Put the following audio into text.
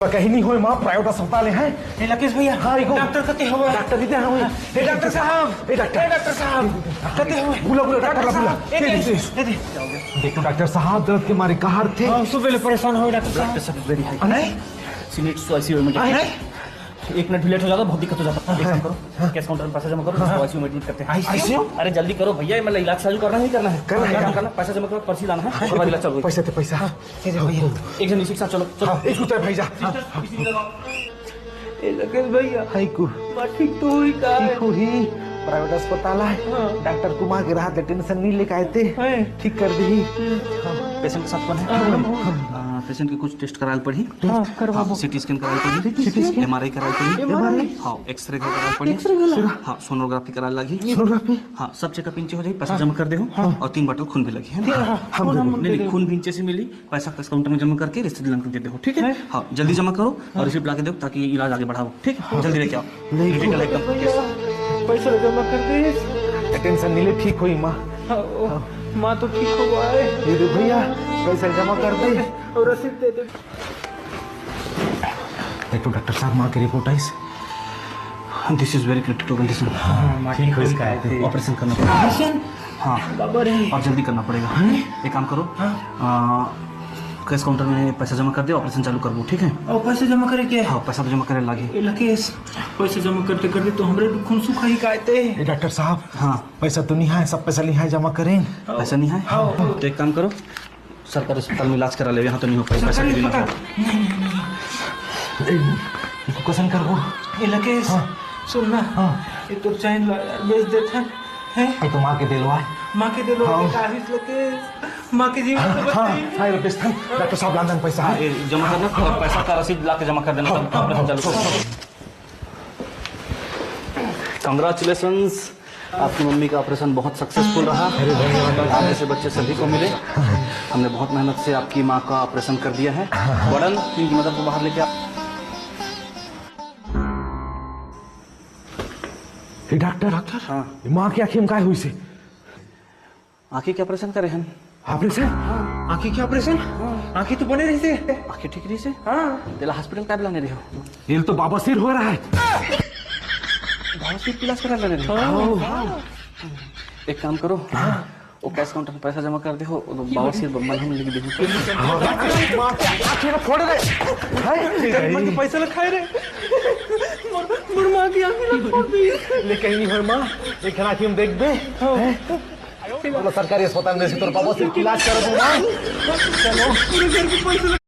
कहीं नहीं हो माँ प्राइवेट अस्पताल है राकेश भैया। हाँ डॉक्टर कते हो डॉक्टर दीदी हाँ ए डॉक्टर साहब, ए डॉक्टर साहब कते हो बुला बुला डॉक्टर बुला दे देखो डॉक्टर साहब दर्द के मारे कहार थे सुबह परेशान हो doctor blood pressure very high senate ICU में एक मिनट लेट हो जाता बहुत दिक्कत हो जाता है। एक काम करो कैश काउंटर में पैसा जमा करो आईसीयू में एडमिट करते हैं। आईसीयू अरे जल्दी करो भैया, मतलब इलाज चालू करना ही करना है। करना पैसा जमा करो, पर्ची लाना है, उसके बाद इलाज चालू। पैसा थे पैसा एक जन इसी के साथ चलो चलो। एक उतर भैया राकेश भैया हाय को ठीक तो हुई का ठीक हो ही प्राइवेट अस्पताल है डॉक्टर कुमार के राहत टेंशन नहीं लेके आए थे ठीक कर दी। पेशेंट के साथ कौन है? पेशेंट के कुछ टेस्ट कराल पड़ी, सिटी स्कैन कराल पड़ी, एमआरआई कराल पड़ी, हाँ एक्सरे कराल पड़ी, हाँ सोनोग्राफी कराल लगी, हाँ सब चेकअप इंचे हो जाए, पैसा जमा कर दे और 3 बोतल खून भी लगी है। नहीं खून भी इंचे से मिली, पैसा कैश काउंटर में जमा करके रिसिप्ट दिला दे दो, ठीक है? हाँ जल्दी जमा करो और रिसिप्ट ला के दो ताकि इलाज आगे बढ़ाओ, ठीक है? जल्दी लेके आओ। पैसा जमा कर दे, टेंशन नहीं ले ठीक हुई माँ माँ तो ठीक हो गए। ये दे भैया पैसा जमा कर दे और रसीद दे दे। देखो डॉक्टर साहब माँ की report I this is very critical condition, ठीक हो इसका ऑपरेशन करना पड़ेगा। हाँ और जल्दी करना पड़ेगा। एक काम करो कैश काउंटर में पैसा जमा कर दे, ऑपरेशन चालू कर दो, ठीक है? और पैसे जमा करे क्या? हाँ पैसा तो जमा करे लागे। राकेश पैसे जमा करते करते तो हमरे खून सूखा ही कायते। डॉक्टर साहब हाँ पैसा तो नहीं है, सब पैसा नहीं है जमा करें। पैसा नहीं है तो एक काम करो सरकारी अस्पताल में इलाज करा ले, यहाँ तो नहीं हो पाएगा, पैसा के बिना। इसको कसन कर वो राकेश सुन ना, ये तो चैन बेच देता है ये तो माँ के दिलवा माँ के दिलो राकेश माँ के जीवन से बचाई। हाय रुपीस डॉक्टर साहब लांदन पैसा है ये जमा करना और पैसा का रसीद ला के जमा कर देना, तब ऑपरेशन चालू करो। कंग्रेचुलेशंस, आपकी मम्मी का ऑपरेशन बहुत सक्सेसफुल रहा। आप जैसे बच्चे सभी को मिले। हमने बहुत मेहनत से आपकी माँ का ऑपरेशन कर दिया है। वार्डन इनकी मदद को बाहर लेके आ। डॉक्टर हाँ माँ की आँखें में काय हुई से आँखें के ऑपरेशन करे हैं। ऑपरेशन आँखें क्या ऑपरेशन? आँखें तो बने रहते। आँखें ठीक रही से? हाँ तेला हॉस्पिटल का लाने रहे हो? ये तो बाबा सिर हो रहा है बहुत इलाज करा लाने रहे हो? एक काम करो वो कैश काउंटर में पैसा जमा कर दे हो, बाबा सिर मलहम लिख दे। फोड़ दे पैसा लखाए रे मोर माँ की आँखें फोड़ दी। लेकिन नहीं हो माँ लेकिन आँखें में देख दे सरकारी अस्पताल में से तो बाबा सिर इलाज कर दूंगा। पूरे घर के पैसे